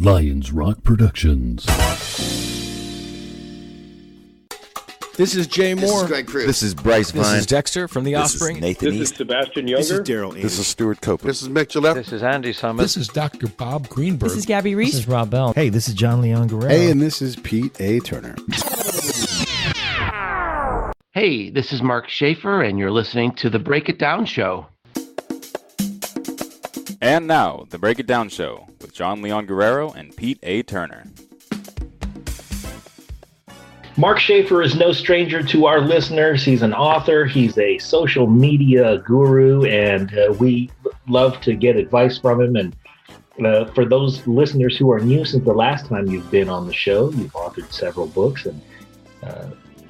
Lions Rock Productions. This is Jay Moore. This is Greg Cruz. This is Bryce Vine. This is Dexter from The Offspring. This is Nathan This is Sebastian Younger. This is Daryl Aney. This is Stuart Copeland. This is Mick Gillette. This is Andy Summit. This is Dr. Bob Greenberg. This is Gabby Reese. This is Rob Bell. Hey, this is John Leon Guerrero. Hey, and this is Pete A. Turner. Hey, this is Mark Schaefer, and you're listening to The Break It Down Show. And now, The Break It Down Show with John Leon Guerrero and Pete A. Turner. Mark Schaefer is no stranger to our listeners. He's an author. He's a social media guru, and we love to get advice from him. And for those listeners who are new since the last time you've been on the show, you've authored several books. And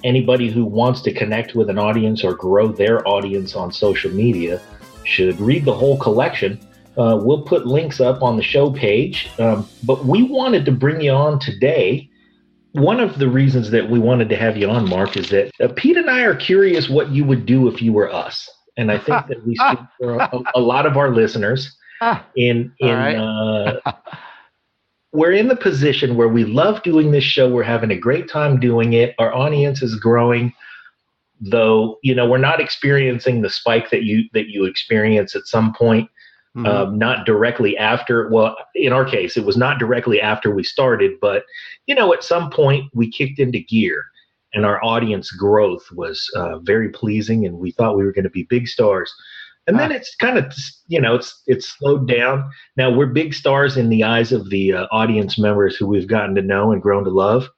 anybody who wants to connect with an audience or grow their audience on social media should read the whole collection. We'll put links up on the show page. But we wanted to bring you on today. One of the reasons that we wanted to have you on, Mark, is that Pete and I are curious what you would do if you were us. And I think that we speak for a lot of our listeners. We're in the position where we love doing this show. We're having a great time doing it. Our audience is growing, though, we're not experiencing the spike that you experience at some point. Not directly after. Well, in our case, it was not directly after we started, but at some point we kicked into gear, and our audience growth was very pleasing, and we thought we were going to be big stars. And then it's kind of, it's slowed down. Now we're big stars in the eyes of the audience members who we've gotten to know and grown to love.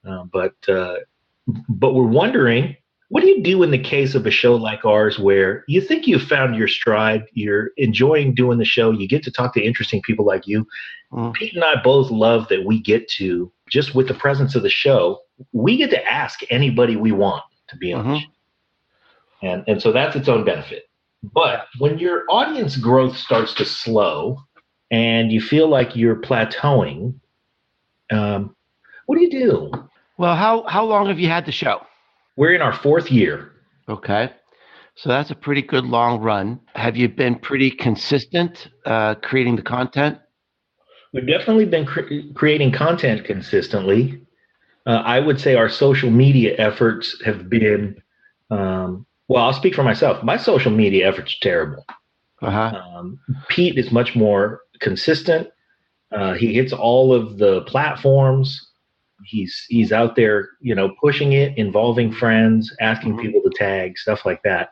But we're wondering, what do you do in the case of a show like ours where you think you've found your stride, you're enjoying doing the show, you get to talk to interesting people like you? Pete and I both love that we get to, just with the presence of the show, we get to ask anybody we want to be on the show. And so that's its own benefit. But when your audience growth starts to slow and you feel like you're plateauing, what do you do? Well, how long have you had the show? We're in our 4th year. Okay. So that's a pretty good long run. Have you been pretty consistent creating the content? We've definitely been creating content consistently. I would say our social media efforts have been, I'll speak for myself. My social media efforts are terrible. Pete is much more consistent. He hits all of the platforms. He's out there, pushing it, involving friends, asking people to tag, stuff like that.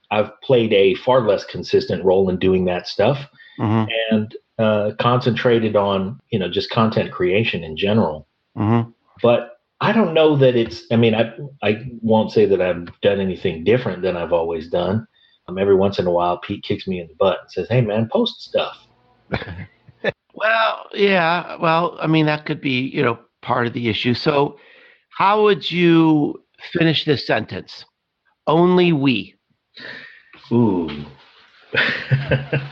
I've played a far less consistent role in doing that stuff, and concentrated on, just content creation in general. But I don't know that I won't say that I've done anything different than I've always done. Every once in a while, Pete kicks me in the butt and says, "Hey, man, post stuff." Well, yeah. Well, that could be, part of the issue. So how would you finish this sentence? Only we. Ooh.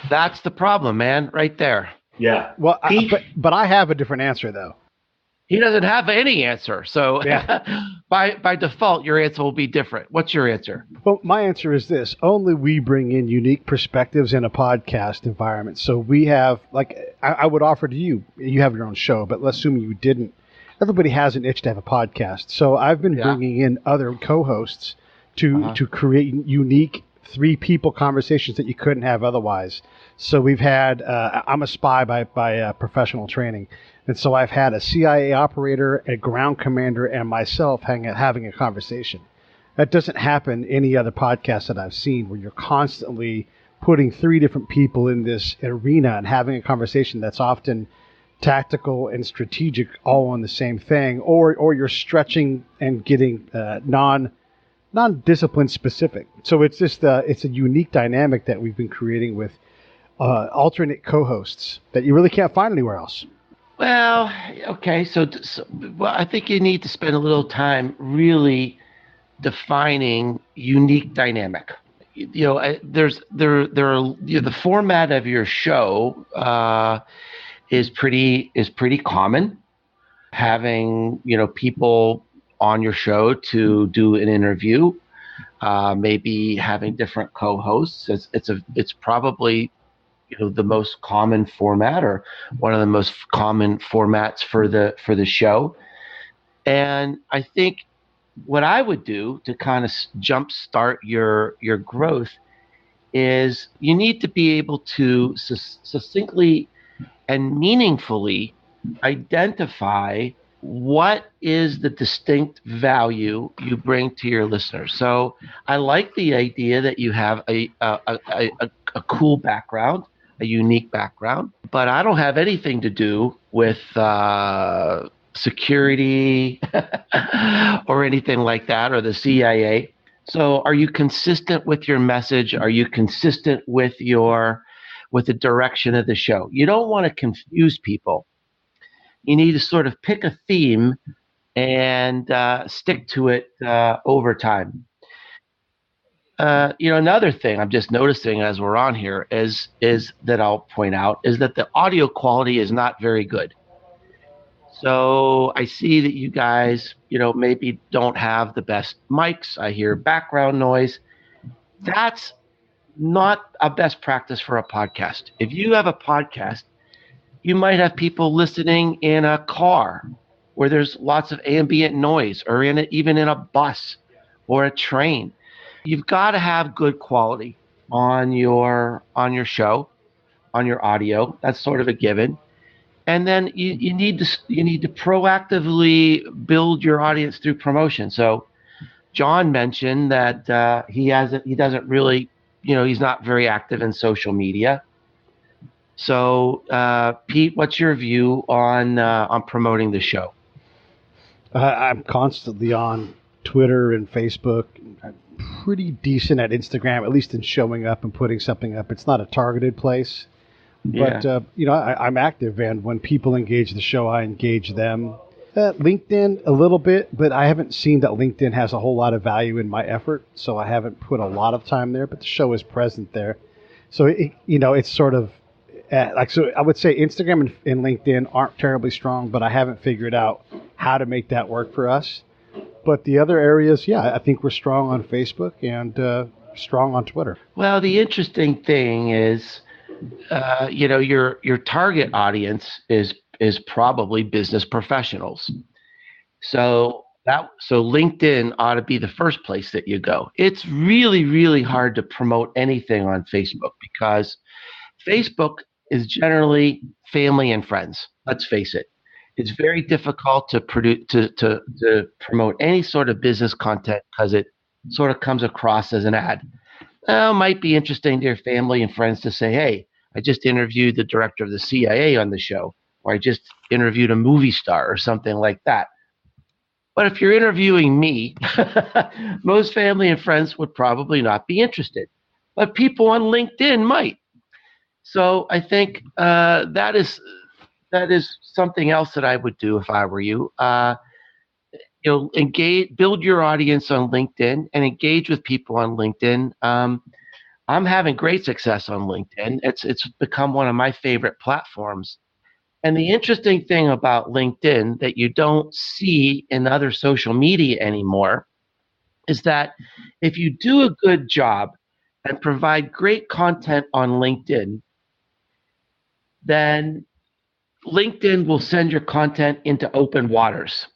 That's the problem, man, right there. Yeah. Well, but I have a different answer, though. He doesn't have any answer. So yeah. by default, your answer will be different. What's your answer? Well, my answer is this. Only we bring in unique perspectives in a podcast environment. So we have, I would offer to you, you have your own show, but let's assume you didn't. Everybody has an itch to have a podcast. So I've been bringing in other co-hosts to create unique 3-people conversations that you couldn't have otherwise. So we've had, I'm a spy by professional training. And so I've had a CIA operator, a ground commander, and myself having a conversation. That doesn't happen any other podcast that I've seen, where you're constantly putting 3 different people in this arena and having a conversation that's often tactical and strategic all on the same thing, or you're stretching and getting non-discipline specific. So it's just it's a unique dynamic that we've been creating with alternate co-hosts that you really can't find anywhere else. Well, okay. So I think you need to spend a little time really defining unique dynamic. The format of your show is pretty common. Having people on your show to do an interview, maybe having different co-hosts. It's probably the most common format, or one of the most common formats for the show. And I think what I would do to kind of jumpstart your growth is you need to be able to succinctly and meaningfully identify what is the distinct value you bring to your listeners. So I like the idea that you have a cool background, a unique background, but I don't have anything to do with security or anything like that, or the CIA. So are you consistent with your message? Are you consistent with the direction of the show? You don't want to confuse people. You need to sort of pick a theme and stick to it over time. Another thing I'm just noticing as we're on here is that I'll point out is that the audio quality is not very good. So I see that you guys, maybe don't have the best mics. I hear background noise. That's not a best practice for a podcast. If you have a podcast, you might have people listening in a car where there's lots of ambient noise, or even in a bus or a train. You've got to have good quality on your show, on your audio. That's sort of a given. And then you need to proactively build your audience through promotion. So John mentioned that he doesn't really, he's not very active in social media. So Pete, what's your view on promoting the show? I'm constantly on Twitter and Facebook. I'm pretty decent at Instagram, at least in showing up and putting something up. It's not a targeted place. But, I'm active, and when people engage the show, I engage them. LinkedIn a little bit, but I haven't seen that LinkedIn has a whole lot of value in my effort, so I haven't put a lot of time there, but the show is present there. So, it's sort of so I would say Instagram and LinkedIn aren't terribly strong, but I haven't figured out how to make that work for us. But the other areas, I think we're strong on Facebook and strong on Twitter. Well, the interesting thing is, your target audience is probably business professionals. So LinkedIn ought to be the first place that you go. It's really, really hard to promote anything on Facebook because Facebook is generally family and friends. Let's face it. It's very difficult to promote any sort of business content because it sort of comes across as an ad. Might be interesting to your family and friends to say, hey, I just interviewed the director of the CIA on the show, or I just interviewed a movie star or something like that. But if you're interviewing me, most family and friends would probably not be interested. But people on LinkedIn might. So I think that is something else that I would do if I were you. Build your audience on LinkedIn and engage with people on LinkedIn. I'm having great success on LinkedIn. It's become one of my favorite platforms. And the interesting thing about LinkedIn that you don't see in other social media anymore is that if you do a good job and provide great content on LinkedIn, then LinkedIn will send your content into open waters,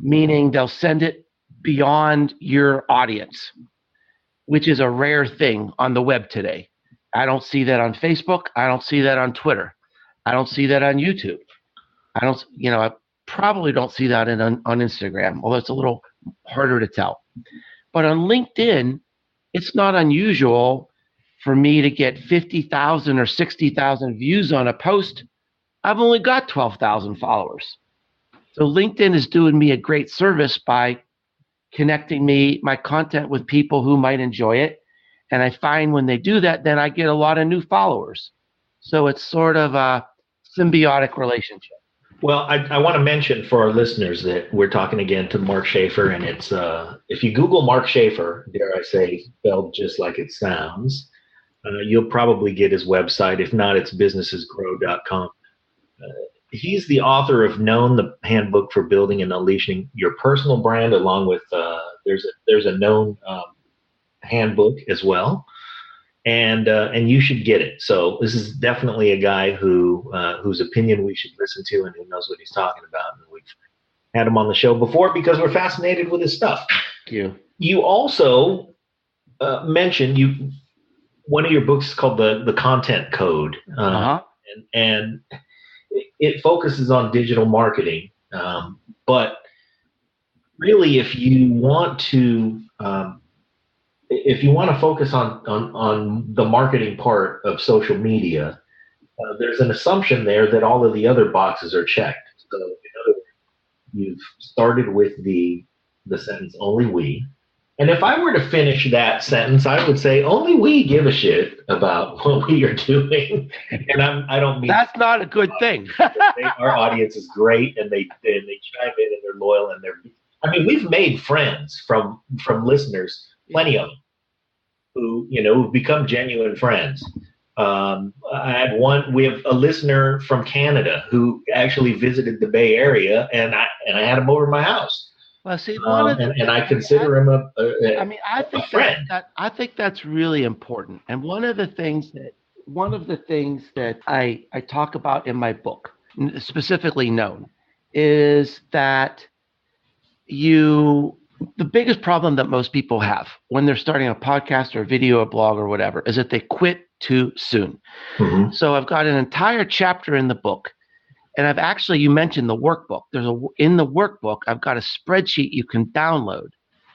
meaning they'll send it beyond your audience, which is a rare thing on the web today. I don't see that on Facebook. I don't see that on Twitter. I don't see that on YouTube. I probably don't see that on Instagram, although it's a little harder to tell. But on LinkedIn, it's not unusual for me to get 50,000 or 60,000 views on a post. I've only got 12,000 followers. So LinkedIn is doing me a great service by connecting my content with people who might enjoy it. And I find when they do that, then I get a lot of new followers. So it's sort of a symbiotic relationship. Well, I want to mention for our listeners that we're talking again to Mark Schaefer, and it's if you Google Mark Schaefer, dare I say, spelled just like it sounds, you'll probably get his website. If not, it's businessesgrow.com. He's the author of Known, the Handbook for Building and Unleashing Your Personal Brand, along with there's a Known handbook as well. and you should get it. So this is definitely a guy whose opinion we should listen to and who knows what he's talking about. And we've had him on the show before because we're fascinated with his stuff. Thank you. You also mentioned one of your books is called the Content Code, and it focuses on digital marketing. But really, if you want to focus on the marketing part of social media, there's an assumption there that all of the other boxes are checked. So, in other words, you've started with the sentence "only we." And if I were to finish that sentence, I would say only we give a shit about what we are doing. And I don't mean that's not a good thing. Our audience is great, and they chime in and they're loyal, and we've made friends from listeners, plenty of them, who've become genuine friends. We have a listener from Canada who actually visited the Bay Area, and I had him over my house. Well, see, I consider him a friend. I think that's really important. And one of the things that I talk about in my book, specifically known, is that the biggest problem that most people have when they're starting a podcast or a video, a blog or whatever, is that they quit too soon. Mm-hmm. So I've got an entire chapter in the book. And you mentioned the workbook. In the workbook, I've got a spreadsheet you can download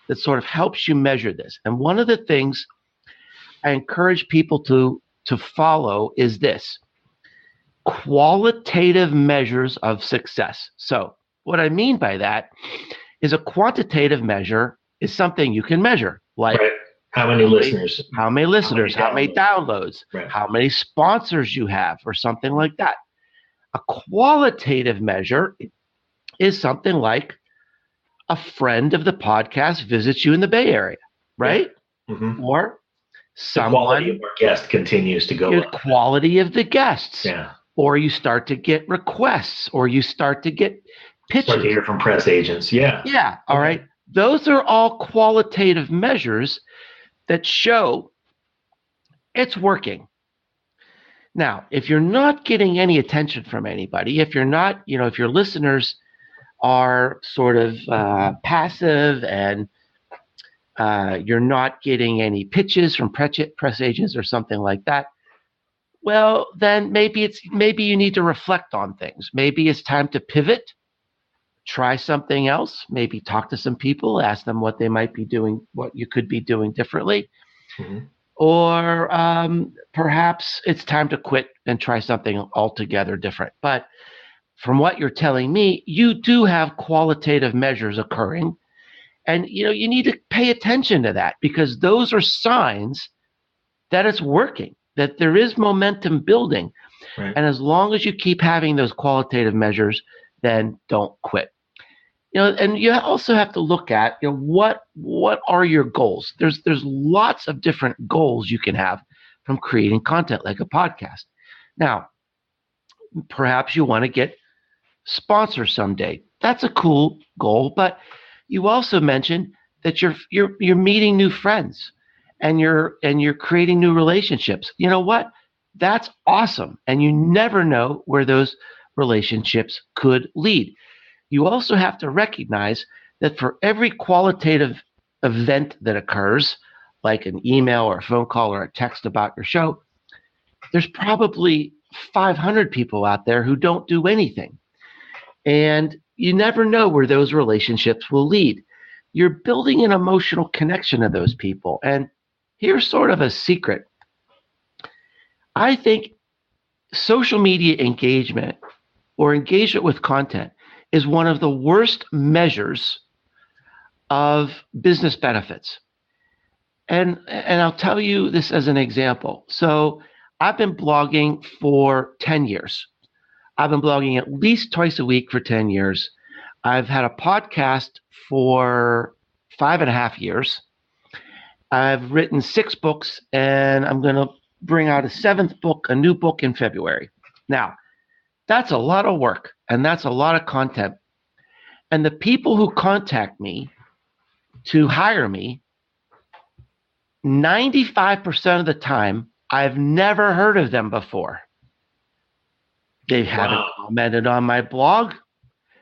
that sort of helps you measure this. And one of the things I encourage people to follow is this: qualitative measures of success. So what I mean by that is a quantitative measure is something you can measure, like how many listeners, how many downloads, how many sponsors you have, or something like that. A qualitative measure is something like a friend of the podcast visits you in the Bay Area, right? Yeah. Mm-hmm. Or the quality of our guest continues to go up. The quality of the guests. Yeah. Or you start to get requests, or you start to get pitches. Start to hear from press agents. Yeah. Yeah. All right. Those are all qualitative measures that show it's working. Now, if you're not getting any attention from anybody, if you're not, if your listeners are sort of passive and you're not getting any pitches from press agents or something like that, well, then maybe you need to reflect on things. Maybe it's time to pivot, try something else, maybe talk to some people, ask them what they might be doing, what you could be doing differently. Mm-hmm. Or perhaps it's time to quit and try something altogether different. But from what you're telling me, you do have qualitative measures occurring. And, you need to pay attention to that, because those are signs that it's working, that there is momentum building. Right. And as long as you keep having those qualitative measures, then don't quit. And you also have to look at, what are your goals? There's lots of different goals you can have from creating content like a podcast. Now, perhaps you want to get sponsors someday. That's a cool goal, but you also mentioned that you're meeting new friends and you're creating new relationships. You know what? That's awesome. And you never know where those relationships could lead. You also have to recognize that for every qualitative event that occurs, like an email or a phone call or a text about your show, there's probably 500 people out there who don't do anything. And you never know where those relationships will lead. You're building an emotional connection to those people. And here's sort of a secret. I think social media engagement or engagement with content is one of the worst measures of business benefits. And I'll tell you this as an example. So I've been blogging for 10 years. I've been blogging at least twice a week for 10 years. I've had a podcast for 5.5 years. I've written 6 books, and I'm going to bring out a 7th book, a new book in February. Now, that's a lot of work, and that's a lot of content. And the people who contact me to hire me 95% of the time, I've never heard of them before. They haven't commented on my blog.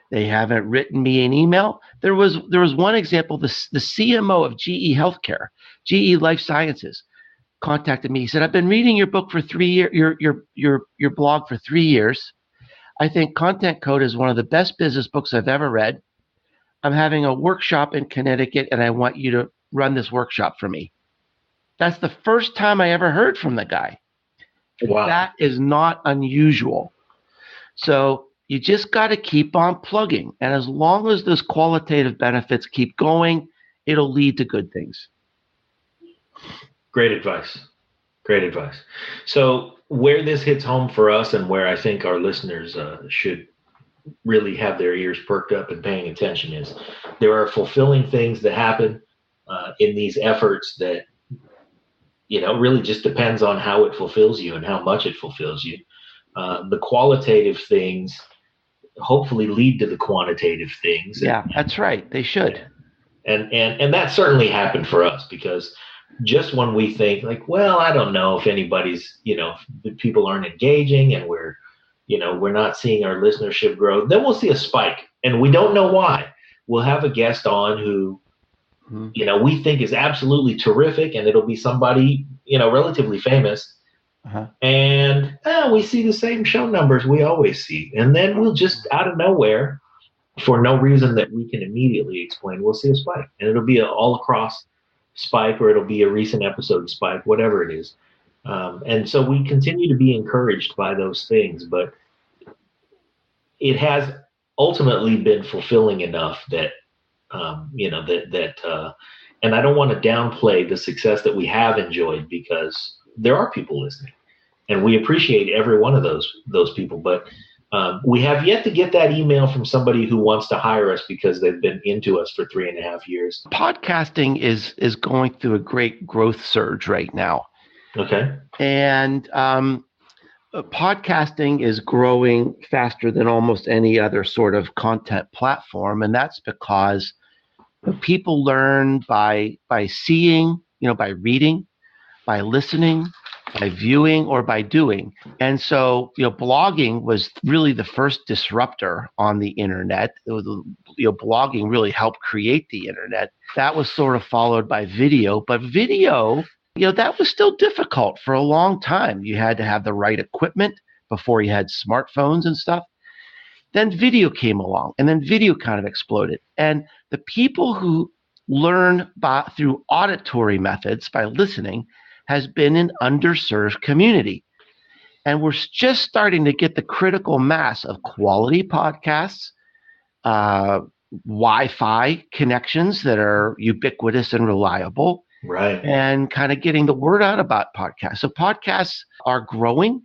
They haven't written me an email. There was one example. The CMO of GE Healthcare, GE Life Sciences, contacted me. He said, "I've been reading your book for 3 years, your blog for 3 years. I think Content Code is one of the best business books I've ever read. I'm having a workshop in Connecticut, and I want you to run this workshop for me." That's the first time I ever heard from the guy. Wow. That is not unusual. So you just got to keep on plugging. And as long as those qualitative benefits keep going, it'll lead to good things. Great advice. Great advice. So where this hits home for us and where I think our listeners should really have their ears perked up and paying attention is there are fulfilling things that happen in these efforts that, really just depends on how it fulfills you and how much it fulfills you. The qualitative things hopefully lead to the quantitative things. Yeah, that's right. They should. And that certainly happened for us, because just when we think like, well, I don't know if anybody's, people aren't engaging and we're not seeing our listenership grow, then we'll see a spike and we don't know why. We'll have a guest on who, we think is absolutely terrific, and it'll be somebody, relatively famous. Uh-huh. And we see the same show numbers we always see. And then we'll just out of nowhere, for no reason that we can immediately explain, we'll see a spike. And it'll be an all across spike, or it'll be a recent episode spike, whatever it is. And so we continue to be encouraged by those things, but it has ultimately been fulfilling enough that, and I don't want to downplay the success that we have enjoyed, because there are people listening and we appreciate every one of those people. But we have yet to get that email from somebody who wants to hire us because they've been into us for 3.5 years. Podcasting is going through a great growth surge right now. Okay. And podcasting is growing faster than almost any other sort of content platform. And that's because people learn by seeing, by reading, by listening, by viewing, or by doing. And so, blogging was really the first disruptor on the internet. It was, blogging really helped create the internet. That was sort of followed by video, but video, that was still difficult for a long time. You had to have the right equipment before you had smartphones and stuff. Then video came along, and then video kind of exploded. And the people who learn through auditory methods by listening has been an underserved community. And we're just starting to get the critical mass of quality podcasts, Wi-Fi connections that are ubiquitous and reliable, right? And kind of getting the word out about podcasts. So podcasts are growing.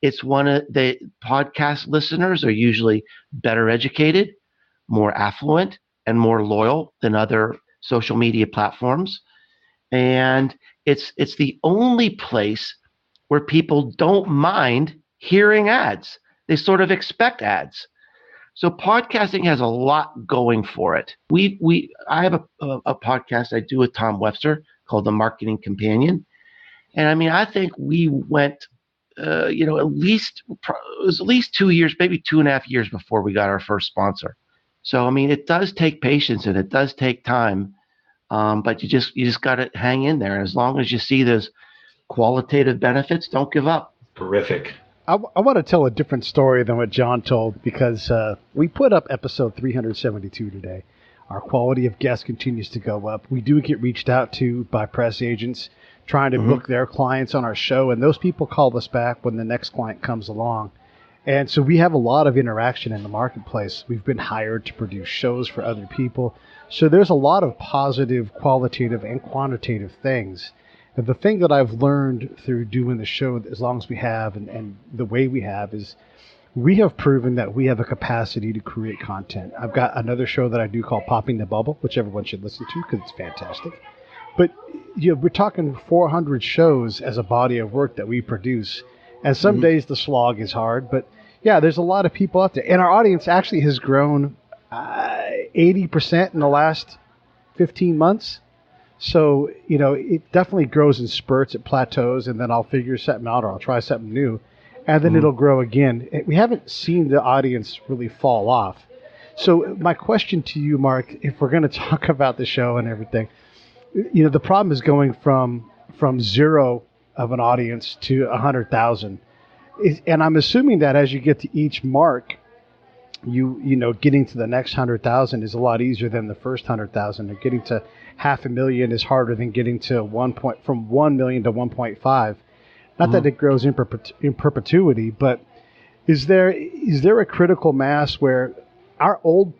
It's one of the podcast listeners are usually better educated, more affluent, and more loyal than other social media platforms. And it's the only place where people don't mind hearing ads. They sort of expect ads. So podcasting has a lot going for it. I have a podcast I do with Tom Webster called The Marketing Companion. And I think we went, it was at least 2 years, maybe 2.5 years before we got our first sponsor. So, it does take patience and it does take time. But you just got to hang in there. As long as you see those qualitative benefits, don't give up. Terrific. I want to tell a different story than what John told, because we put up episode 372 today. Our quality of guests continues to go up. We do get reached out to by press agents trying to book their clients on our show, and those people call us back when the next client comes along. And so we have a lot of interaction in the marketplace. We've been hired to produce shows for other people. So there's a lot of positive, qualitative, and quantitative things. And the thing that I've learned through doing the show as long as we have and the way we have is we have proven that we have a capacity to create content. I've got another show that I do called Popping the Bubble, which everyone should listen to because it's fantastic. But we're talking 400 shows as a body of work that we produce. And some days the slog is hard, but yeah, there's a lot of people out there. And our audience actually has grown 80% in the last 15 months. So, it definitely grows in spurts, it plateaus, and then I'll figure something out or I'll try something new, and then it'll grow again. We haven't seen the audience really fall off. So my question to you, Mark, if we're going to talk about the show and everything, the problem is going from zero of an audience to 100,000. And I'm assuming that as you get to each mark, getting to the next 100,000 is a lot easier than the first 100,000. And getting to 500,000 is harder than getting to from 1 million to 1.5. Not that it grows in perpetuity, but is there a critical mass where all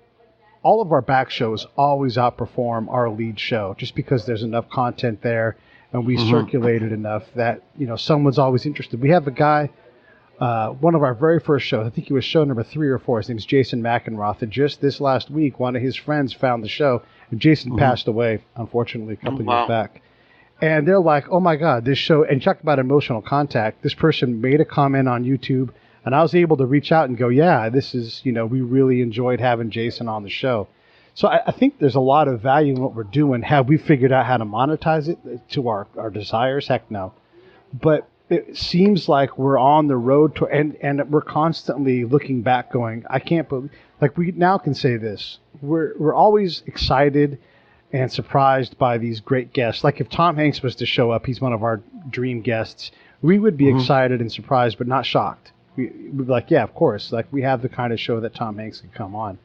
of our back shows always outperform our lead show just because there's enough content there and we circulate it enough that someone's always interested. We have a guy. One of our very first shows, I think he was show number 3 or 4. His name's Jason McEnroth. And just this last week, one of his friends found the show, and Jason passed away, unfortunately, a couple of years back. And they're like, "Oh my God, this show!" And talk about emotional contact. This person made a comment on YouTube, and I was able to reach out and go, "Yeah, this is we really enjoyed having Jason on the show." So I think there's a lot of value in what we're doing. Have we figured out how to monetize it to our desires? Heck no. But it seems like we're on the road to, and we're constantly looking back going, I can't believe, like we now can say this. We're always excited and surprised by these great guests. Like if Tom Hanks was to show up, he's one of our dream guests. We would be excited and surprised, but not shocked. We'd be like, yeah, of course. Like we have the kind of show that Tom Hanks can come on.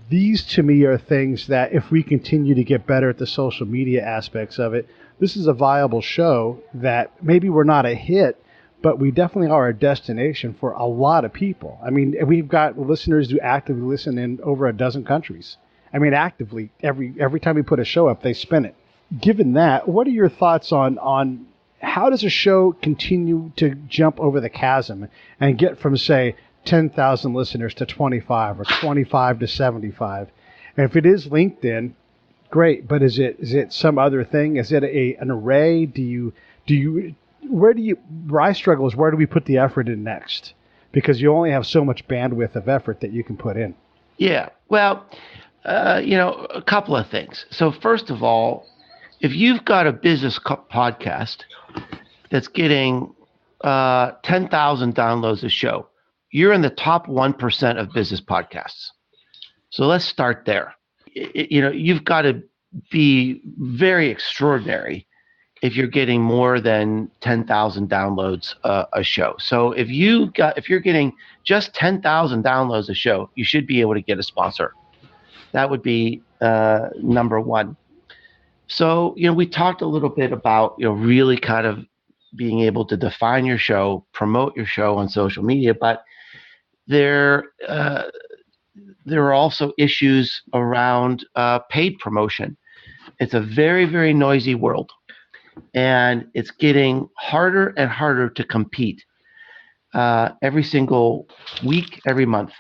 These to me are things that if we continue to get better at the social media aspects of it, this is a viable show that maybe we're not a hit, but we definitely are a destination for a lot of people. I mean, we've got listeners who actively listen in over a dozen countries. I mean, actively, every time we put a show up, they spin it. Given that, what are your thoughts on how does a show continue to jump over the chasm and get from, say, 10,000 listeners to 25 or 25 to 75? And if it is LinkedIn, great, but is it some other thing? Is it an array? Where I struggle is where do we put the effort in next? Because you only have so much bandwidth of effort that you can put in. Yeah, well, a couple of things. So first of all, if you've got a business podcast that's getting 10,000 downloads a show, you're in the top 1% of business podcasts. So let's start there. You've got to be very extraordinary if you're getting more than 10,000 downloads a show. So if you're getting just 10,000 downloads a show, you should be able to get a sponsor. That would be number one. So we talked a little bit about really kind of being able to define your show, promote your show on social media, but there are also issues around paid promotion. It's a very, very noisy world, and it's getting harder and harder to compete every single week, every month.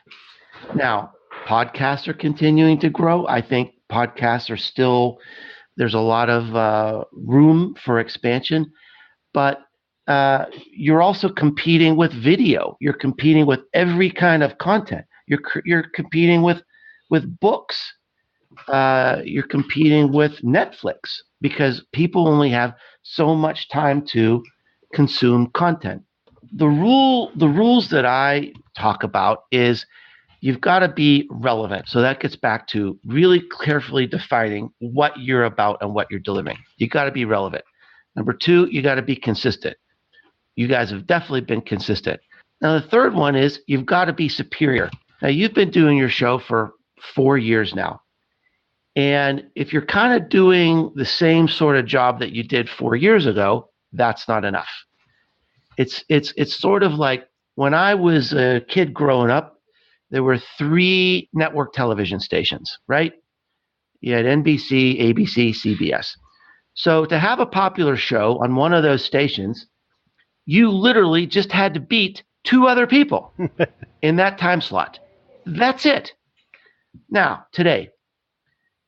Now, podcasts are continuing to grow. I think podcasts are still, there's a lot of room for expansion, but you're also competing with video. You're competing with every kind of content. You're competing with books. You're competing with Netflix because people only have so much time to consume content. The rules that I talk about is you've got to be relevant. So that gets back to really carefully defining what you're about and what you're delivering. You got to be relevant. Number two, you got to be consistent. You guys have definitely been consistent. Now, the third one is you've got to be superior. Now, you've been doing your show for 4 years now. And if you're kind of doing the same sort of job that you did 4 years ago, that's not enough. It's sort of like when I was a kid growing up, there were 3 network television stations, right? You had NBC, ABC, CBS. So to have a popular show on one of those stations, you literally just had to beat 2 other people in that time slot. That's it. Now, today,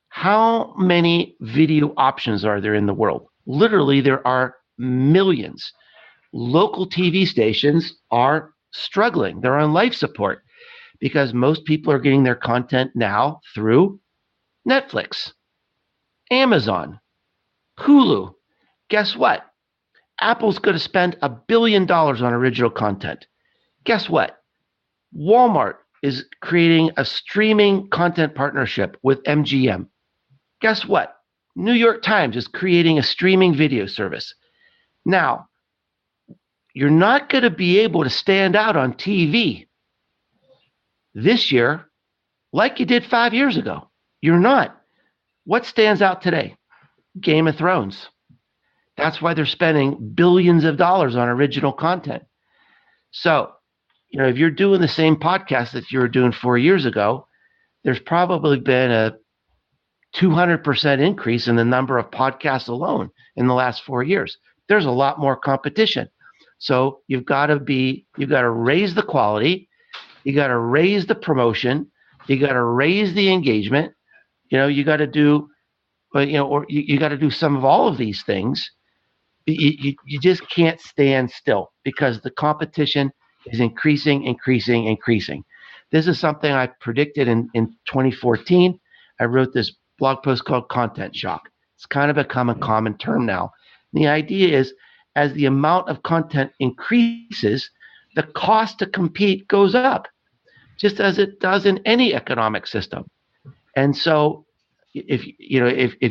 how many video options are there in the world? Literally, there are millions. Local TV stations are struggling. They're on life support because most people are getting their content now through Netflix, Amazon, Hulu. Guess what? Apple's going to spend $1 billion on original content. Guess what? Walmart is creating a streaming content partnership with MGM. Guess what? New York Times is creating a streaming video service. Now, you're not going to be able to stand out on TV this year like you did 5 years ago. You're not. What stands out today? Game of Thrones. That's why they're spending billions of dollars on original content. So, if you're doing the same podcast that you were doing 4 years ago, there's probably been a 200% increase in the number of podcasts alone in the last 4 years. There's a lot more competition. So you've got to raise the quality. You got to raise the promotion. You got to raise the engagement. You got to do, or you got to do some of all of these things. You just can't stand still because the competition is increasing. This is something I predicted in 2014. I wrote this blog post called Content Shock. It's kind of become a common term now. And the idea is as the amount of content increases, the cost to compete goes up, just as it does in any economic system. And so if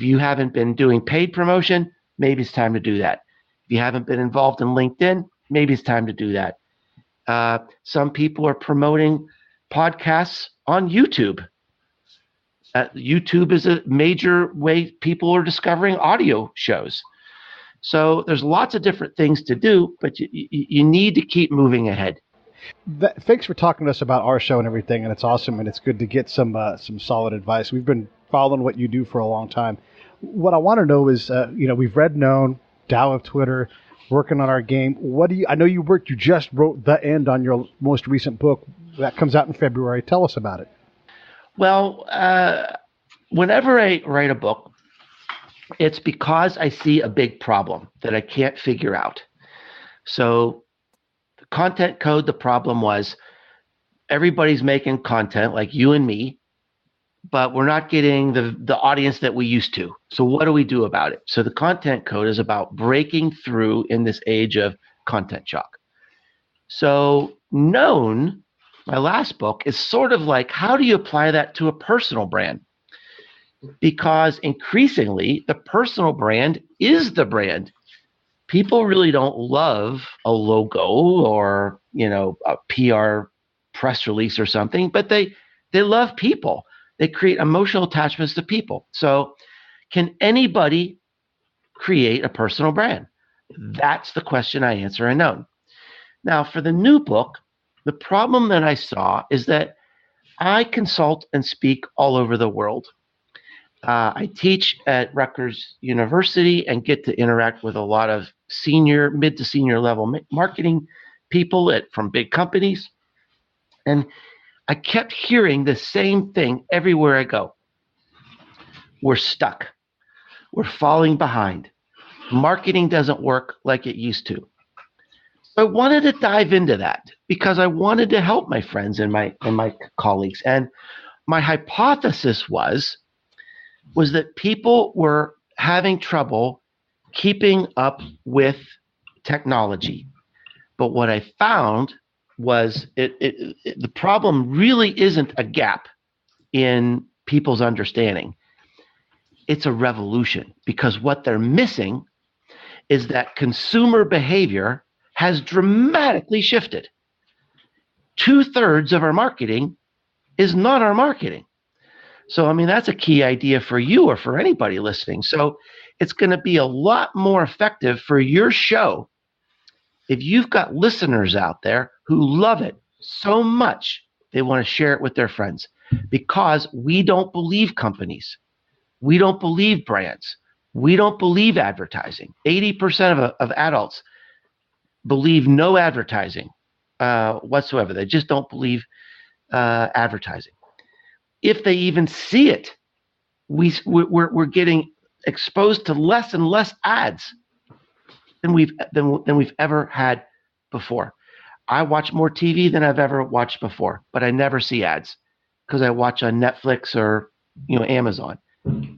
you haven't been doing paid promotion, maybe it's time to do that. If you haven't been involved in LinkedIn, maybe it's time to do that. Some people are promoting podcasts on YouTube. YouTube is a major way people are discovering audio shows. So there's lots of different things to do, but you need to keep moving ahead. Thanks for talking to us about our show and everything, and it's awesome, and it's good to get some solid advice. We've been following what you do for a long time. What I want to know is, we've read Known, Dow of Twitter, working on our game. I know you just wrote The End on your most recent book that comes out in February. Tell us about it. Well, whenever I write a book, it's because I see a big problem that I can't figure out. So the content code, the problem was everybody's making content like you and me, but we're not getting the audience that we used to. So what do we do about it? So the content code is about breaking through in this age of content shock. So Known, my last book, is sort of like, how do you apply that to a personal brand? Because increasingly, the personal brand is the brand. People really don't love a logo or, a PR press release or something, but they love people. They create emotional attachments to people. So can anybody create a personal brand? That's the question I answer in Known. Now, for the new book, the problem that I saw is that I consult and speak all over the world. I teach at Rickards University and get to interact with a lot of mid to senior level marketing people from big companies. And I kept hearing the same thing everywhere I go. We're stuck. We're falling behind. Marketing doesn't work like it used to. I wanted to dive into that because I wanted to help my friends and my colleagues. And my hypothesis was that people were having trouble keeping up with technology. But what I found was the problem really isn't a gap in people's understanding. It's a revolution, because what they're missing is that consumer behavior has dramatically shifted. 2/3 of our marketing is not our marketing. So, that's a key idea for you or for anybody listening. So it's going to be a lot more effective for your show if you've got listeners out there who love it so much they want to share it with their friends, because we don't believe companies. We don't believe brands. We don't believe advertising. 80% of adults believe no advertising whatsoever. They just don't believe advertising. If they even see it, we're getting exposed to less and less ads than we've ever had before. I watch more TV than I've ever watched before, but I never see ads because I watch on Netflix or Amazon.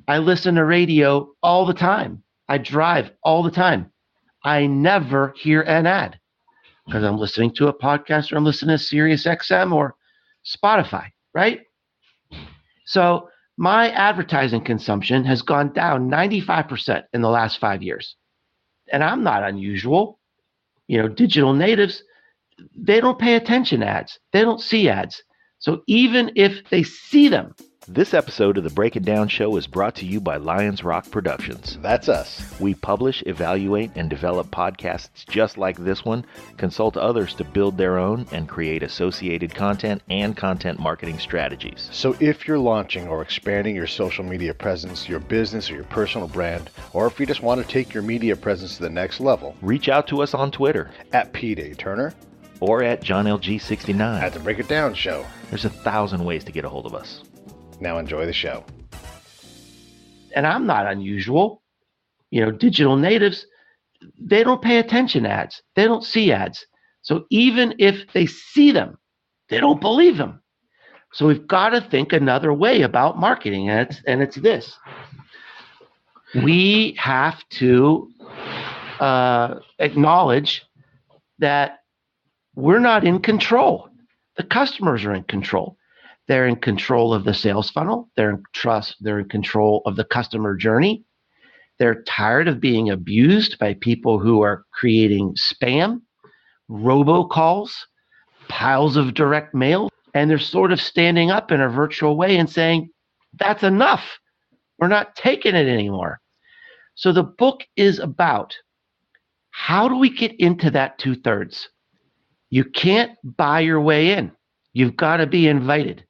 I listen to radio all the time. I drive all the time. I never hear an ad because I'm listening to a podcast or I'm listening to Sirius XM or Spotify, right? So my advertising consumption has gone down 95% in the last 5 years. And I'm not unusual. Digital natives, they don't pay attention to ads. They don't see ads. So even if they see them. This episode of the Break It Down Show is brought to you by Lions Rock Productions. That's us. We publish, evaluate, and develop podcasts just like this one, consult others to build their own, and create associated content and content marketing strategies. So if you're launching or expanding your social media presence, your business, or your personal brand, or if you just want to take your media presence to the next level, reach out to us on Twitter at Pete A. Turner or at JohnLG69 at the Break It Down Show. There's 1,000 ways to get a hold of us. Now enjoy the show. And I'm not unusual. Digital natives, they don't pay attention to ads. They don't see ads. So even if they see them, they don't believe them. So we've got to think another way about marketing. And it's this. We have to acknowledge that we're not in control. The customers are in control. They're in control of the sales funnel. They're in control of the customer journey. They're tired of being abused by people who are creating spam, robocalls, piles of direct mail, and they're sort of standing up in a virtual way and saying, that's enough. We're not taking it anymore. So the book is about how do we get into that 2/3? You can't buy your way in. You've got to be invited.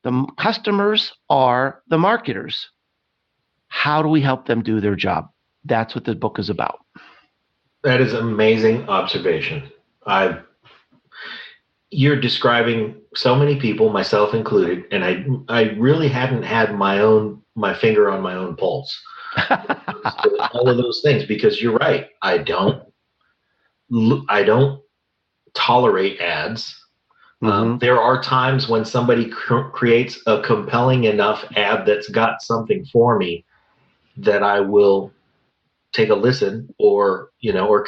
The customers are the marketers. How do we help them do their job? That's what the book is about. That is an amazing observation. You're describing so many people, myself included, and I really hadn't had my finger on my own pulse. All of those things, because you're right. I don't tolerate ads. There are times when somebody creates a compelling enough ad that's got something for me that I will take a listen or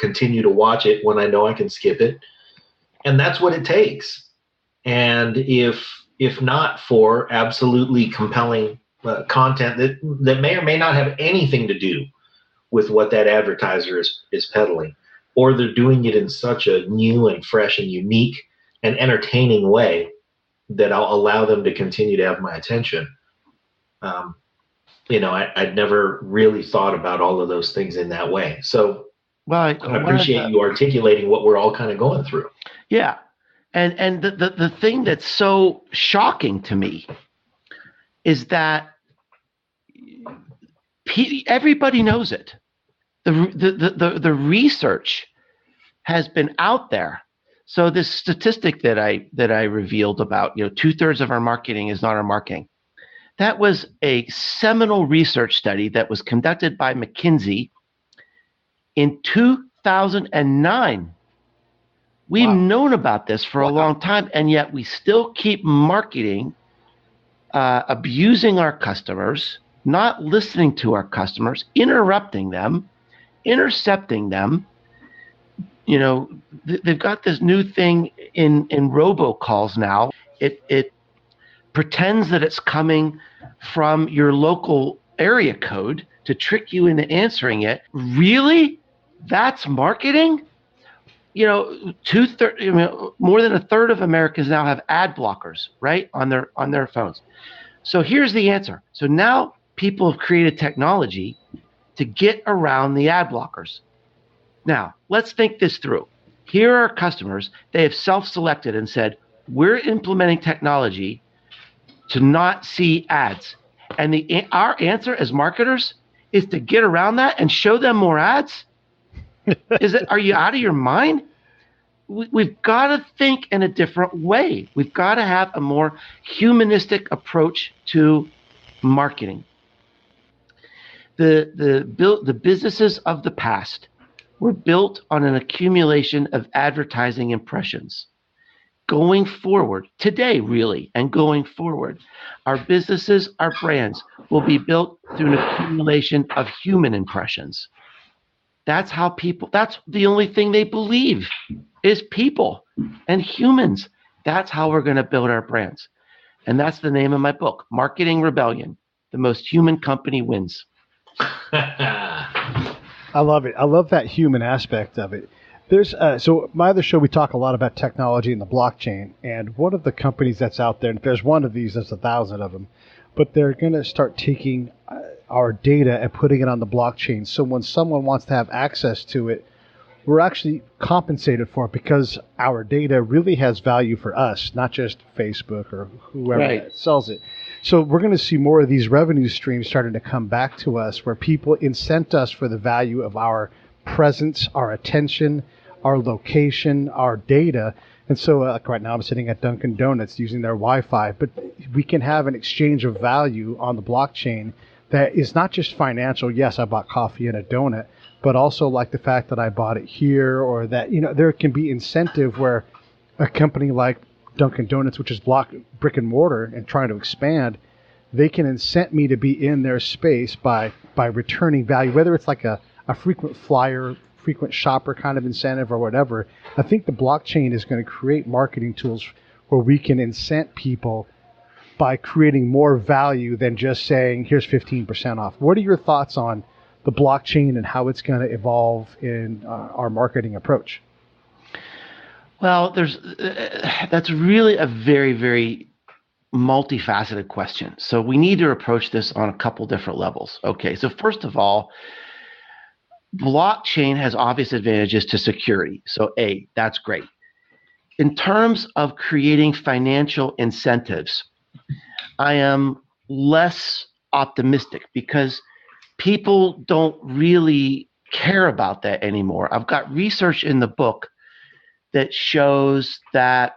continue to watch it when I know I can skip it. And that's what it takes. And if not for absolutely compelling content that may or may not have anything to do with what that advertiser is peddling, or they're doing it in such a new and fresh and unique and entertaining way that I'll allow them to continue to have my attention. I'd never really thought about all of those things in that way. So I appreciate you articulating what we're all kind of going through. Yeah. And the thing that's so shocking to me is that everybody knows it. The research has been out there. So this statistic that I revealed about 2/3 of our marketing is not our marketing. That was a seminal research study that was conducted by McKinsey in 2009. We've known about this for a long time, and yet we still keep marketing, abusing our customers, not listening to our customers, interrupting them, intercepting them. They've got this new thing in robocalls now. It pretends that it's coming from your local area code to trick you into answering it. Really? That's marketing? More than 1/3 of Americans now have ad blockers, right, on their phones. So here's the answer. So now people have created technology to get around the ad blockers. Now, let's think this through. Here are customers. They have self-selected and said, we're implementing technology to not see ads. And our answer as marketers is to get around that and show them more ads? Are you out of your mind? We've got to think in a different way. We've got to have a more humanistic approach to marketing. The businesses of the past were built on an accumulation of advertising impressions. going forward, today really, and going forward, our businesses, our brands will be built through an accumulation of human impressions. That's how people, that's the only thing they believe is people and humans. That's how we're going to build our brands. And that's the name of my book, Marketing Rebellion. The most human company wins. I love it. I love that human aspect of it. There's so my other show, we talk a lot about technology and the blockchain. And one of the companies that's out there, and if there's one of these, there's 1,000 of them, but they're going to start taking our data and putting it on the blockchain. So when someone wants to have access to it, we're actually compensated for it because our data really has value for us, not just Facebook or whoever sells it. So we're going to see more of these revenue streams starting to come back to us where people incent us for the value of our presence, our attention, our location, our data. And so like right now I'm sitting at Dunkin' Donuts using their Wi-Fi, but we can have an exchange of value on the blockchain that is not just financial. Yes, I bought coffee and a donut, but also like the fact that I bought it here, or that, you know, there can be incentive where a company like Dunkin' Donuts, which is brick and mortar and trying to expand, they can incent me to be in their space by returning value, whether it's like a frequent flyer, frequent shopper kind of incentive or whatever. I think the blockchain is going to create marketing tools where we can incent people by creating more value than just saying, here's 15% off. What are your thoughts on the blockchain and how it's going to evolve in our marketing approach? Well, that's really a very, very multifaceted question. So we need to approach this on a couple different levels. Okay, so first of all, blockchain has obvious advantages to security. So that's great. In terms of creating financial incentives, I am less optimistic because people don't really care about that anymore. I've got research in the book that shows that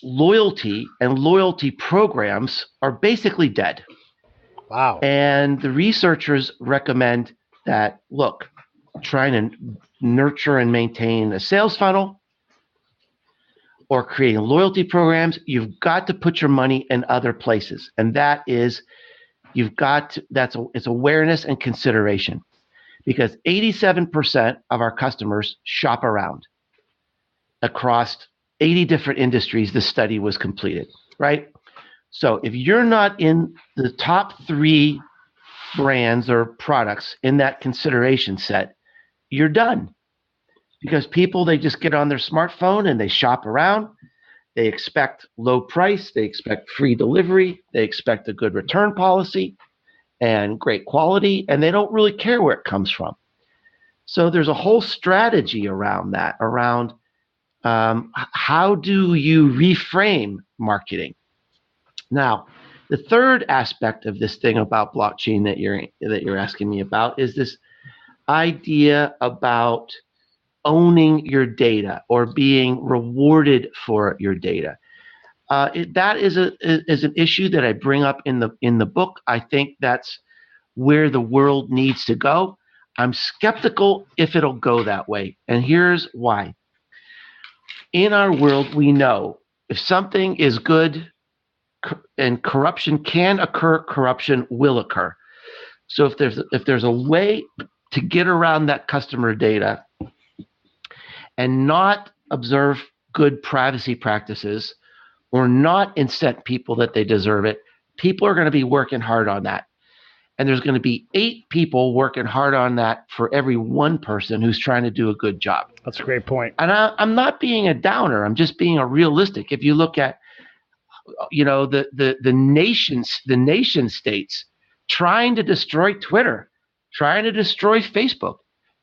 loyalty and loyalty programs are basically dead. Wow. And the researchers recommend that, look, trying to nurture and maintain a sales funnel or creating loyalty programs, you've got to put your money in other places. And that is, it's awareness and consideration. Because 87% of our customers shop around across 80 different industries. The study was completed, right? So if you're not in the top 3 brands or products in that consideration set, you're done. Because people, they just get on their smartphone and they shop around. They expect low price. They expect free delivery. They expect a good return policy and great quality. And they don't really care where it comes from. So there's a whole strategy around that, around how do you reframe marketing? Now, the third aspect of this thing about blockchain that you're asking me about is this idea about owning your data or being rewarded for your data. That is an issue that I bring up in the book. I think that's where the world needs to go. I'm skeptical if it'll go that way, and here's why. In our world, we know if something is good and corruption can occur, corruption will occur. So if there's a way to get around that customer data and not observe good privacy practices or not incent people that they deserve it, people are going to be working hard on that. And there's going to be 8 people working hard on that for every 1 person who's trying to do a good job. That's a great point. And I'm not being a downer. I'm just being a realistic. If you look at, the nation states trying to destroy Twitter, trying to destroy Facebook,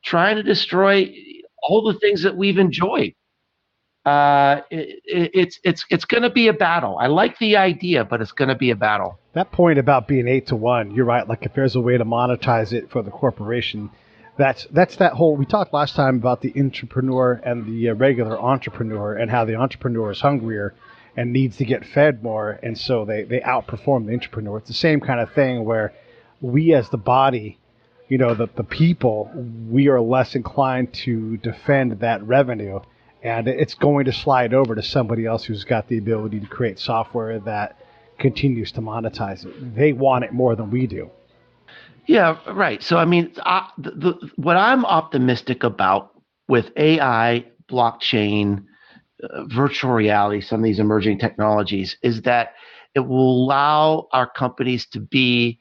trying to destroy all the things that we've enjoyed. It's going to be a battle. I like the idea, but it's going to be a battle. That point about being 8 to 1, you're right. Like if there's a way to monetize it for the corporation, that's that whole. We talked last time about the entrepreneur and the regular entrepreneur, and how the entrepreneur is hungrier and needs to get fed more, and so they outperform the entrepreneur. It's the same kind of thing where we as the body, the people, we are less inclined to defend that revenue. and it's going to slide over to somebody else who's got the ability to create software that continues to monetize it. They want it more than we do. Yeah, right. So, I mean, what I'm optimistic about with AI, blockchain, virtual reality, some of these emerging technologies, is that it will allow our companies to be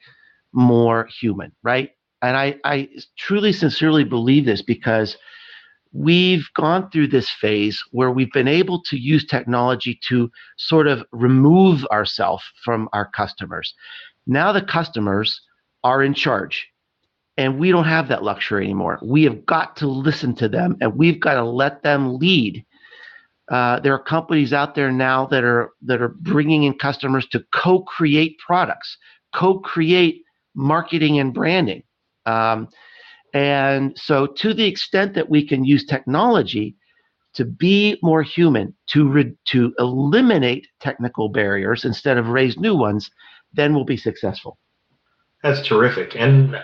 more human, right? And I truly, sincerely believe this because we've gone through this phase where we've been able to use technology to sort of remove ourselves from our customers. Now the customers are in charge, and we don't have that luxury anymore. We have got to listen to them, and we've got to let them lead. There are companies out there now that are bringing in customers to co-create products, co-create marketing and branding. And so to the extent that we can use technology to be more human, to eliminate technical barriers instead of raise new ones, then we'll be successful. That's terrific and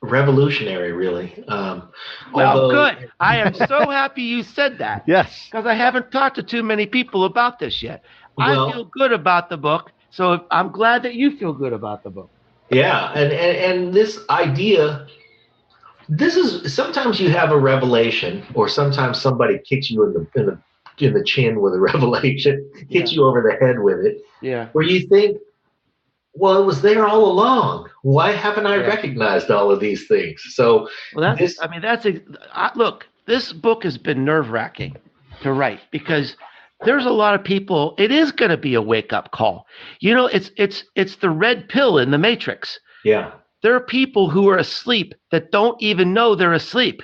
revolutionary, really. Good. I am so happy you said that. Yes. Because I haven't talked to too many people about this yet. I feel good about the book, so I'm glad that you feel good about the book. Yeah, and this idea, this is sometimes you have a revelation, or sometimes somebody kicks you in the chin with a revelation, hits you over the head with it. Yeah. Where you think, well, it was there all along. Why haven't I recognized all of these things? So, look, this book has been nerve-wracking to write because there's a lot of people. It is going to be a wake-up call. You know, it's the red pill in the Matrix. Yeah. There are people who are asleep that don't even know they're asleep.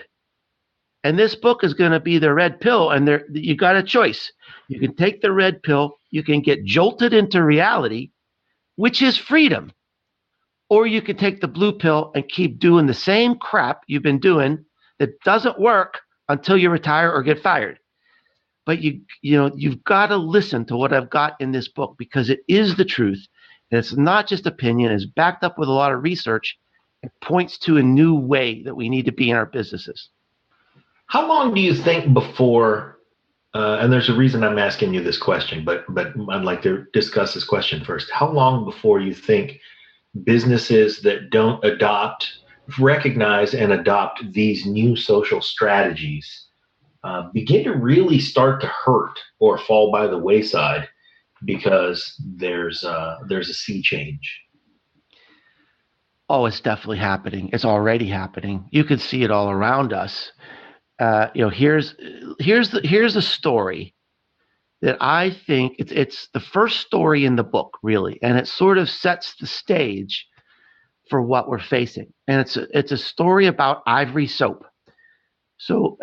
And this book is going to be the red pill, and you got a choice. You can take the red pill, you can get jolted into reality, which is freedom. Or you can take the blue pill and keep doing the same crap you've been doing that doesn't work until you retire or get fired. But you've got to listen to what I've got in this book because it is the truth. And it's not just opinion. It's backed up with a lot of research. It points to a new way that we need to be in our businesses. How long do you think before, and there's a reason I'm asking you this question, but I'd like to discuss this question first. How long before you think businesses that don't recognize and adopt these new social strategies begin to really start to hurt or fall by the wayside because there's a sea change? Oh, it's definitely happening. It's already happening. You can see it all around us. Here's a story that I think it's the first story in the book, really, and it sort of sets the stage for what we're facing. And it's a story about Ivory Soap. So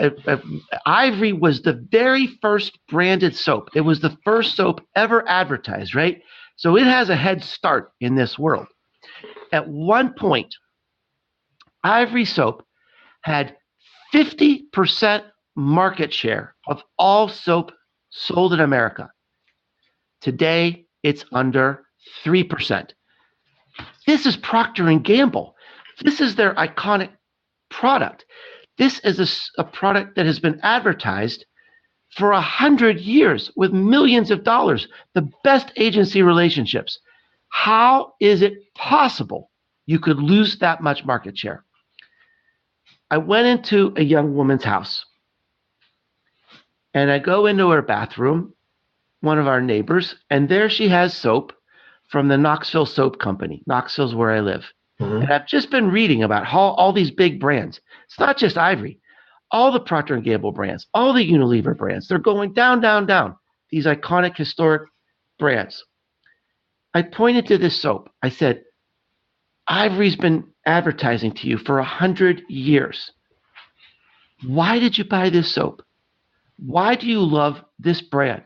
Ivory was the very first branded soap. It was the first soap ever advertised, right? So it has a head start in this world. At one point, Ivory Soap had 50% market share of all soap sold in America. Today, it's under 3%. This is Procter & Gamble. This is their iconic product. This is a product that has been advertised for 100 years with millions of dollars, the best agency relationships. How is it possible you could lose that much market share? I went into a young woman's house, and I go into her bathroom, one of our neighbors, and there she has soap from the Knoxville Soap Company. Knoxville's where I live. Mm-hmm. And I've just been reading about how all these big brands, it's not just Ivory, all the Procter & Gamble brands, all the Unilever brands, they're going down, down, down, these iconic, historic brands. I pointed to this soap. I said, Ivory's been advertising to you for 100 years. Why did you buy this soap? Why do you love this brand?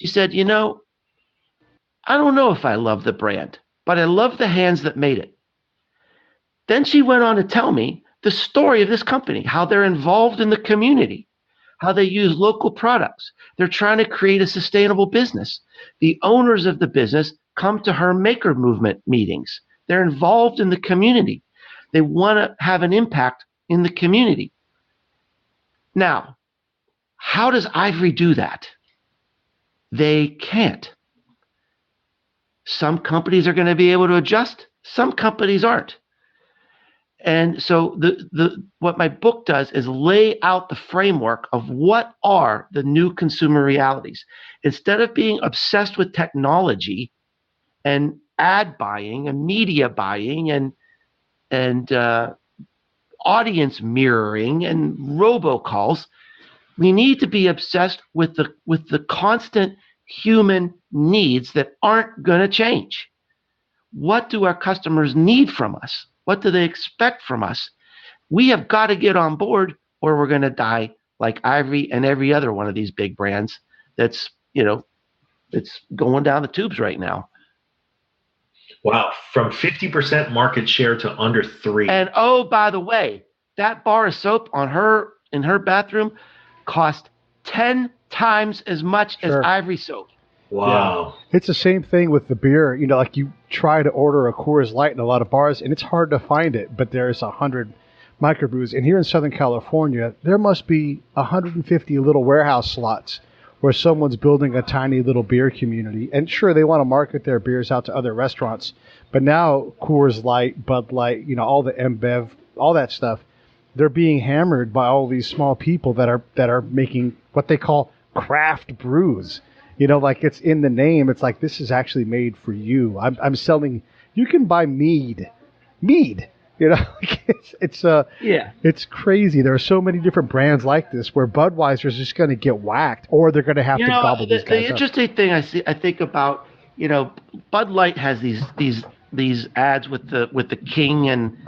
She said, I don't know if I love the brand, but I love the hands that made it. Then she went on to tell me the story of this company, how they're involved in the community, how they use local products. They're trying to create a sustainable business. The owners of the business come to her maker movement meetings. They're involved in the community. They want to have an impact in the community. Now, How does Ivory do that? They can't. Some companies are going to be able to adjust. Some companies aren't. And so what my book does is lay out the framework of what are the new consumer realities. Instead of being obsessed with technology and ad buying and media buying and audience mirroring and robocalls, we need to be obsessed with the constant human needs that aren't going to change. What do our customers need from us? What do they expect from us? We have got to get on board or we're going to die like Ivory and every other one of these big brands that's going down the tubes right now. Wow, from 50% market share to under 3%. And oh, by the way, that bar of soap in her bathroom cost 10 times as much as Ivory Soap. Wow. Yeah. It's the same thing with the beer. Like you try to order a Coors Light in a lot of bars, and it's hard to find it, but there's 100 microbrews. And here in Southern California, there must be 150 little warehouse slots where someone's building a tiny little beer community. And sure, they want to market their beers out to other restaurants, but now Coors Light, Bud Light, all the MBev, all that stuff, they're being hammered by all these small people that are making what they call craft brews. Like it's in the name. It's like, this is actually made for you. I'm selling. You can buy mead. It's crazy. There are so many different brands like this where Budweiser's just going to get whacked, or they're going to have to gobble these guys up. The interesting thing I think about, Bud Light has these ads with the king and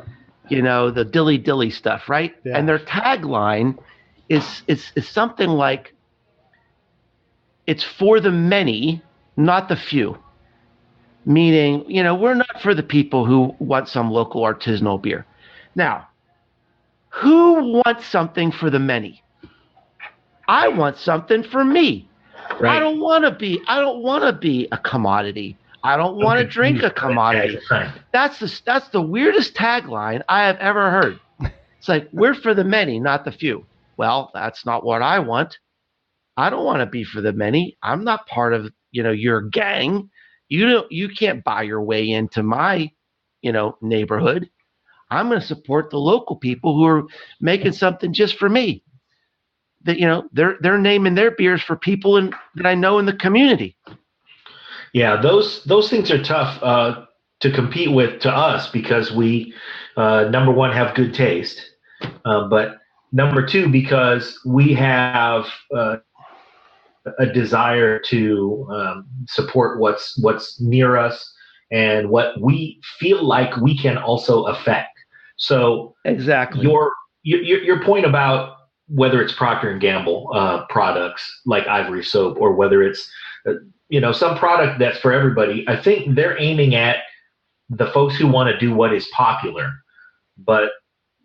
the dilly stuff, right? Yeah. And their tagline is something like, it's for the many, not the few. Meaning, we're not for the people who want some local artisanal beer. Now, who wants something for the many? I want something for me. Right. I don't want to be a commodity. I don't want to drink a commodity. That's the weirdest tagline I have ever heard. It's like, we're for the many, not the few. Well, that's not what I want. I don't want to be for the many. I'm not part of, your gang. You can't buy your way into my, neighborhood. I'm going to support the local people who are making something just for me. That, they're naming their beers for people that I know in the community. Yeah, those things are tough to compete with to us because we, number one, have good taste, but number two, because we have a desire to support what's near us and what we feel like we can also affect. So exactly your point about whether it's Procter and Gamble products like Ivory Soap or whether it's some product that's for everybody, I think they're aiming at the folks who want to do what is popular. But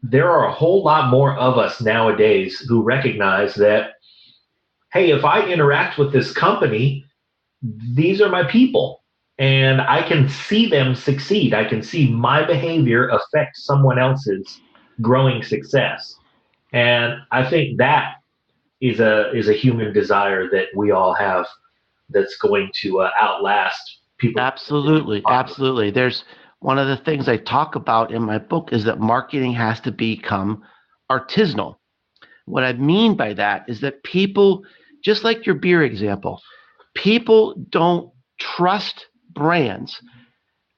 there are a whole lot more of us nowadays who recognize that, hey, if I interact with this company, these are my people, and I can see them succeed. I can see my behavior affect someone else's growing success. And I think that is a human desire that we all have that's going to outlast people. Absolutely. There's one of the things I talk about in my book is that marketing has to become artisanal. What I mean by that is that people, just like your beer example, people don't trust brands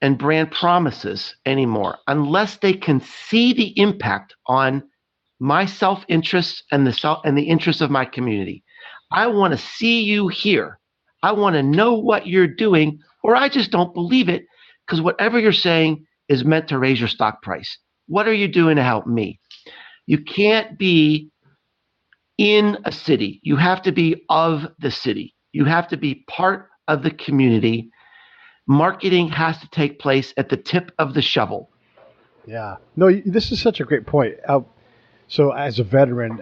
and brand promises anymore unless they can see the impact on my self-interest and the interests of my community. I want to see you here. I want to know what you're doing, or I just don't believe it, because whatever you're saying is meant to raise your stock price. What are you doing to help me? You can't be in a city. You have to be of the city. You have to be part of the community. Marketing has to take place at the tip of the shovel. Yeah. No, this is such a great point. So as a veteran,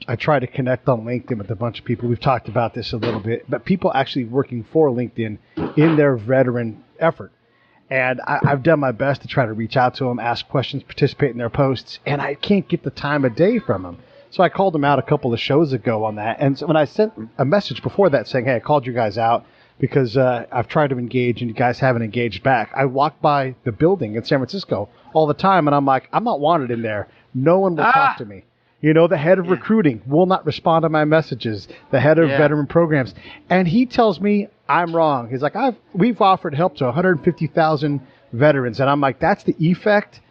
I try to connect on LinkedIn with a bunch of people. We've talked about this a little bit, but people actually working for LinkedIn in their veteran effort. And I've done my best to try to reach out to them, ask questions, participate in their posts, and I can't get the time of day from them. So I called him out a couple of shows ago on that. And so when I sent a message before that saying, hey, I called you guys out because I've tried to engage and you guys haven't engaged back. I walk by the building in San Francisco all the time, and I'm like, I'm not wanted in there. No one will talk to me. You know, the head of recruiting will not respond to my messages, the head of veteran programs. And he tells me I'm wrong. He's like, we've offered help to 150,000 veterans. And I'm like, that's the effect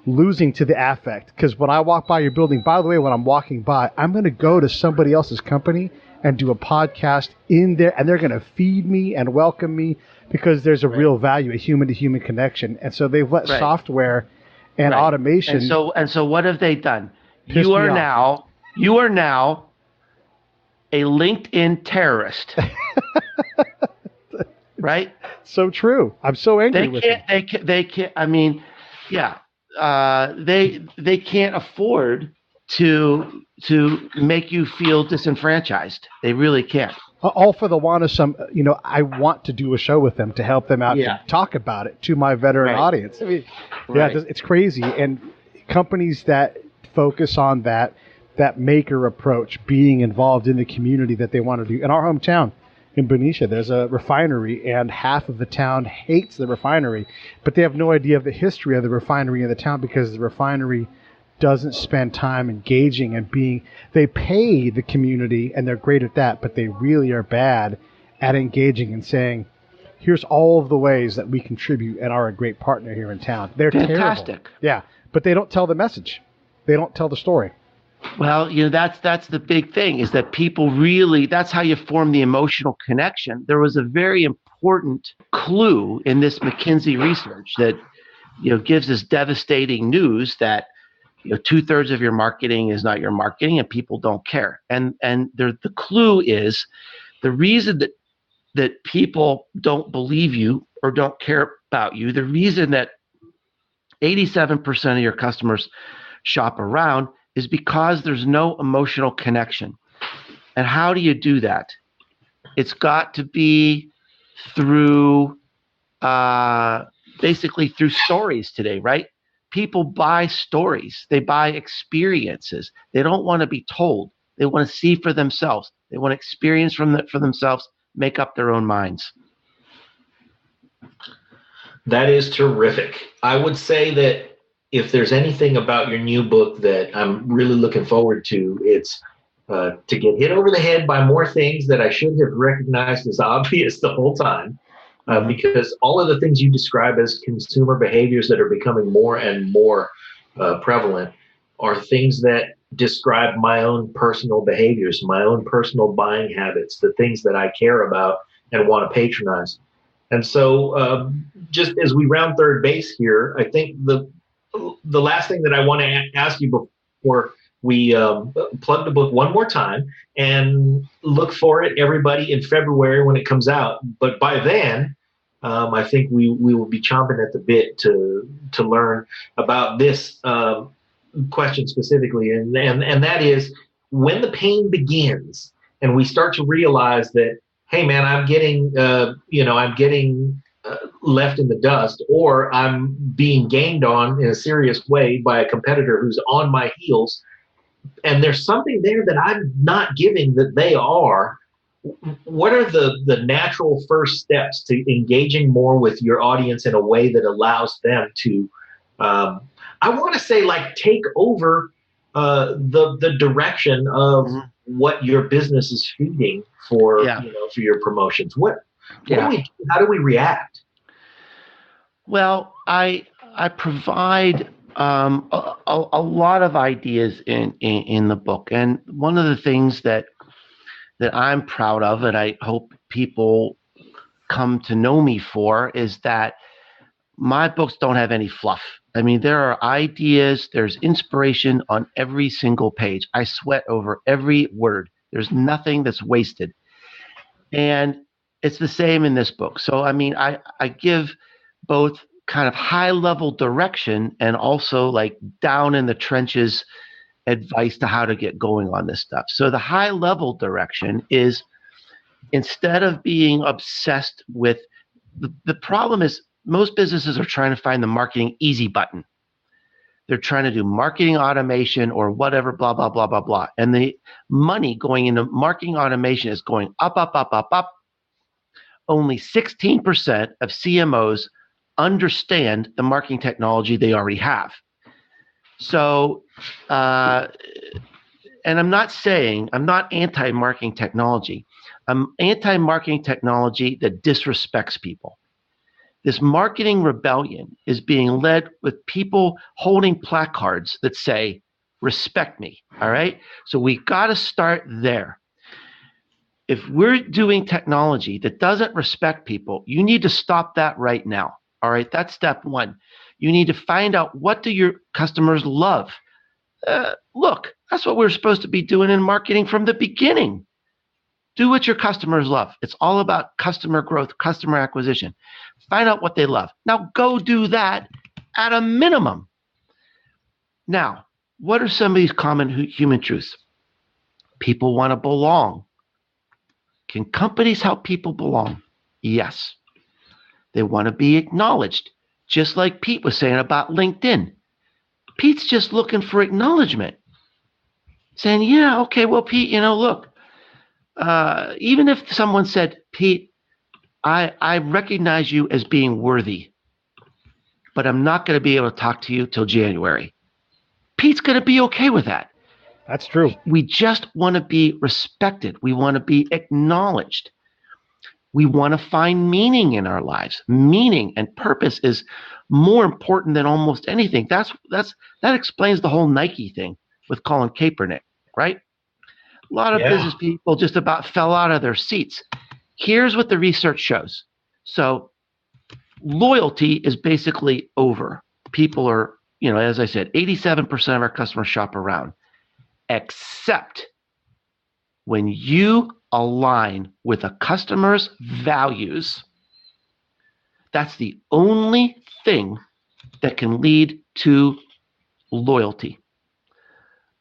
losing to the affect. Because when I walk by your building, by the way, when I'm walking by, I'm going to go to somebody else's company and do a podcast in there, and they're going to feed me and welcome me because there's a real value, a human-to-human connection. And so they've let software and automation. And so what have they done? You are now a LinkedIn terrorist. Right? So true. I'm so angry with them. They can't. I mean, they can't afford to make you feel disenfranchised. They really can't. All for the want of some, I want to do a show with them to help them out, to talk about it to my veteran audience. I mean, it's crazy. And companies that focus on that maker approach, being involved in the community that they want to do. In our hometown, in Benicia, there's a refinery, and half of the town hates the refinery, but they have no idea of the history of the refinery in the town because the refinery doesn't spend time engaging and they pay the community, and they're great at that, but they really are bad at engaging and saying, here's all of the ways that we contribute and are a great partner here in town. They're fantastic. Terrible. Yeah, but they don't tell the message. They don't tell the story. Well, that's the big thing, is that people really, that's how you form the emotional connection. There was a very important clue in this McKinsey research that, gives us devastating news that, 2/3 of your marketing is not your marketing and people don't care. And the clue is the reason that people don't believe you or don't care about you, the reason that 87% of your customers shop around is because there's no emotional connection. And how do you do that? It's got to be through basically through stories today, right? People buy stories. They buy experiences. They don't want to be told. They want to see for themselves. They want to experience for themselves, make up their own minds. That is terrific. I would say that if there's anything about your new book that I'm really looking forward to, it's to get hit over the head by more things that I should have recognized as obvious the whole time. Because all of the things you describe as consumer behaviors that are becoming more and more prevalent are things that describe my own personal behaviors, my own personal buying habits, the things that I care about and want to patronize. And so just as we round third base here, I think the last thing that I want to ask you before we plug the book one more time and look for it, everybody, in February when it comes out. But by then, I think we will be chomping at the bit to learn about this question specifically, and that is, when the pain begins and we start to realize that, hey man, I'm getting left in the dust, or I'm being gained on in a serious way by a competitor who's on my heels, and there's something there that I'm not giving that they are. What are the natural first steps to engaging more with your audience in a way that allows them to, I want to say, like, take over the direction of what your business is feeding for for your promotions? What do we do? How do we react? Well, I provide a lot of ideas in the book, and one of the things that I'm proud of, and I hope people come to know me for, is that my books don't have any fluff. I mean, there are ideas, there's inspiration on every single page. I sweat over every word. There's nothing that's wasted. And it's the same in this book. So, I mean, I give both kind of high level direction and also like down in the trenches advice to how to get going on this stuff. So the high level direction is, instead of being obsessed with the problem is most businesses are trying to find the marketing easy button. They're trying to do marketing automation or whatever, blah, blah, blah, blah, blah. And the money going into marketing automation is going up, up, up, up, up. Only 16% of CMOs understand the marketing technology they already have. So, and I'm not anti-marketing technology. I'm anti-marketing technology that disrespects people. This marketing rebellion is being led with people holding placards that say, respect me, all right? So we got to start there. If we're doing technology that doesn't respect people, you need to stop that right now, all right? That's step one. You need to find out, what do your customers love? Look, that's what we're supposed to be doing in marketing from the beginning. Do what your customers love. It's all about customer growth, customer acquisition. Find out what they love. Now go do that at a minimum. Now, what are some of these common human truths? People want to belong. Can companies help people belong? Yes. They want to be acknowledged, just like Pete was saying about LinkedIn. Pete's just looking for acknowledgement. Saying, yeah, okay, well, Pete, look, even if someone said, Pete, I recognize you as being worthy, but I'm not going to be able to talk to you till January. Pete's going to be okay with that. That's true. We just want to be respected. We want to be acknowledged. We want to find meaning in our lives. Meaning and purpose is more important than almost anything. That explains the whole Nike thing with Colin Kaepernick, right? A lot of business people just about fell out of their seats. Here's what the research shows. So loyalty is basically over. People are, as I said, 87% of our customers shop around, except when you align with a customer's values. That's the only thing that can lead to loyalty.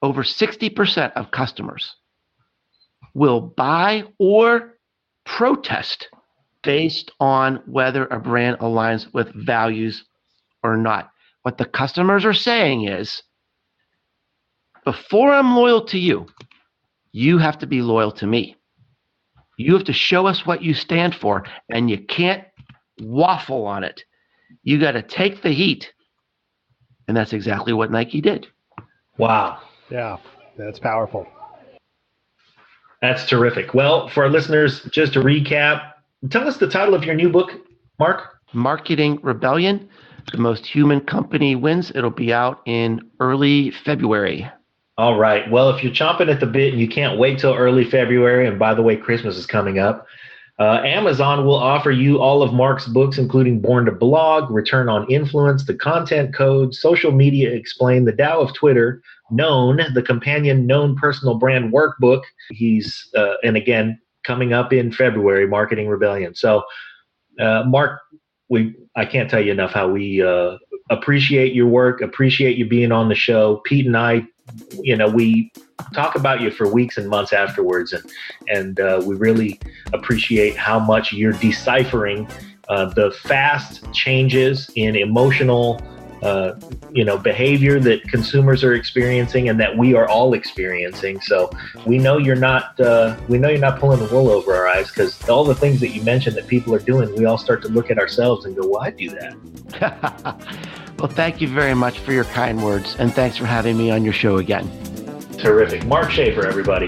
Over 60% of customers will buy or protest based on whether a brand aligns with values or not. What the customers are saying is, before I'm loyal to you, you have to be loyal to me. You have to show us what you stand for, and you can't waffle on it. You got to take the heat. And that's exactly what Nike did. Wow. Yeah, that's powerful. That's terrific. Well, for our listeners, just to recap, tell us the title of your new book, Mark. Marketing Rebellion, The Most Human Company Wins. It'll be out in early February. All right. Well, if you're chomping at the bit and you can't wait till early February, and by the way, Christmas is coming up, Amazon will offer you all of Mark's books, including Born to Blog, Return on Influence, The Content Code, Social Media Explained, The Tao of Twitter, Known, the companion Known Personal Brand Workbook. He's, and again, coming up in February, Marketing Rebellion. So, Mark, I can't tell you enough how we appreciate your work, appreciate you being on the show. Pete and I, we talk about you for weeks and months afterwards, and we really appreciate how much you're deciphering the fast changes in emotional behavior that consumers are experiencing and that we are all experiencing. So we know you're not pulling the wool over our eyes, because all the things that you mentioned that people are doing, we all start to look at ourselves and go, well, I do that. Well, thank you very much for your kind words, and thanks for having me on your show again. Terrific. Mark Schaefer, everybody.